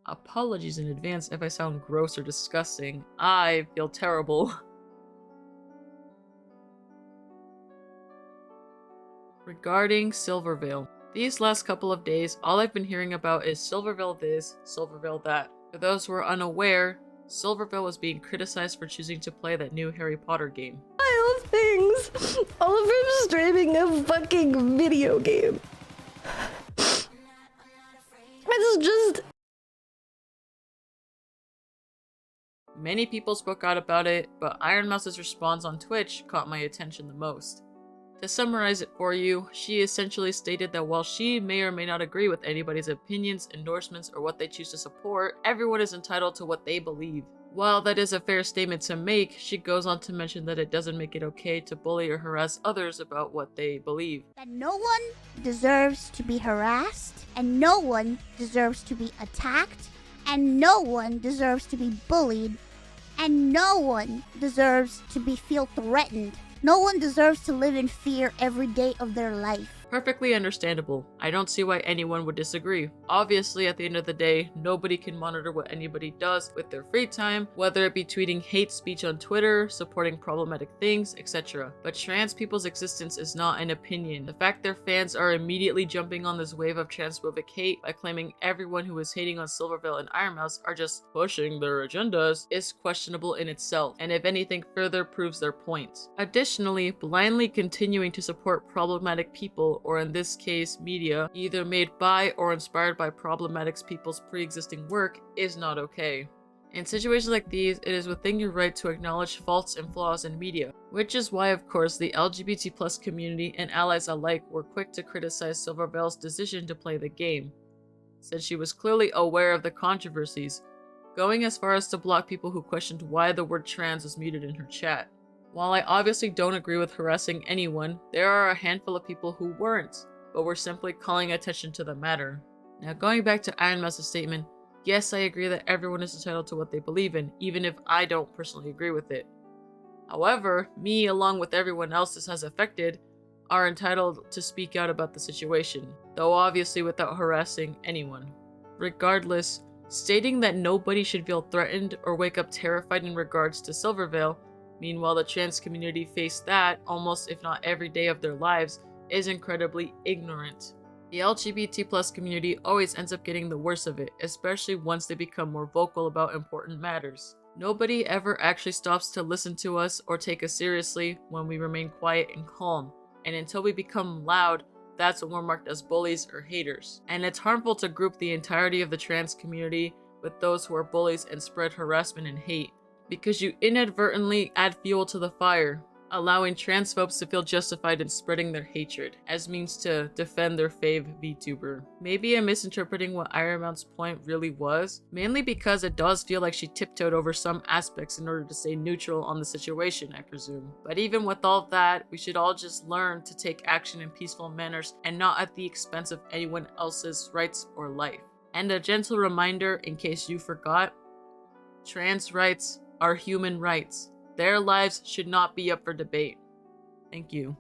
Apologies in advance if I sound gross or disgusting. I feel terrible. Regarding Silvervale. These last couple of days, all I've been hearing about is Silvervale this, Silvervale that. For those who are unaware, Silvervale was being criticized for choosing to play that new Harry Potter game. Of things. All of him streaming a fucking video game. It's just... Many people spoke out about it, but Ironmouse's response on Twitch caught my attention the most. To summarize it for you, she essentially stated that while she may or may not agree with anybody's opinions, endorsements, or what they choose to support, everyone is entitled to what they believe. While that is a fair statement to make, she goes on to mention that it doesn't make it okay to bully or harass others about what they believe. That no one deserves to be harassed, and no one deserves to be attacked, and no one deserves to be bullied, and no one deserves to feel threatened. No one deserves to live in fear every day of their life. Perfectly understandable. I don't see why anyone would disagree. Obviously, at the end of the day, nobody can monitor what anybody does with their free time, whether it be tweeting hate speech on Twitter, supporting problematic things, etc. But trans people's existence is not an opinion. The fact their fans are immediately jumping on this wave of transphobic hate by claiming everyone who is hating on Silvervale and Ironmouse are just pushing their agendas is questionable in itself, and if anything further proves their point. Additionally, blindly continuing to support problematic people, or in this case media, either made by or inspired by problematic people's pre-existing work, is not okay. In situations like these, it is within your right to acknowledge faults and flaws in media, which is why of course the LGBT+ community and allies alike were quick to criticize Silvervale's decision to play the game, since she was clearly aware of the controversies, going as far as to block people who questioned why the word trans was muted in her chat. While I obviously don't agree with harassing anyone, there are a handful of people who weren't, but were simply calling attention to the matter. Now going back to Ironmouse's statement, yes, I agree that everyone is entitled to what they believe in, even if I don't personally agree with it. However, me, along with everyone else this has affected, are entitled to speak out about the situation, though obviously without harassing anyone. Regardless, stating that nobody should feel threatened or wake up terrified in regards to Silvervale, meanwhile the trans community face that almost if not every day of their lives, is incredibly ignorant. The LGBT+ community always ends up getting the worst of it, especially once they become more vocal about important matters. Nobody ever actually stops to listen to us or take us seriously when we remain quiet and calm, and until we become loud, that's when we're marked as bullies or haters. And it's harmful to group the entirety of the trans community with those who are bullies and spread harassment and hate, because you inadvertently add fuel to the fire, allowing transphobes to feel justified in spreading their hatred as means to defend their fave Vtuber. Maybe I'm misinterpreting what Ironmouse's point really was, mainly because it does feel like she tiptoed over some aspects in order to stay neutral on the situation, I presume. But even with all that, we should all just learn to take action in peaceful manners and not at the expense of anyone else's rights or life. And a gentle reminder, in case you forgot, trans rights are human rights. Their lives should not be up for debate. Thank you.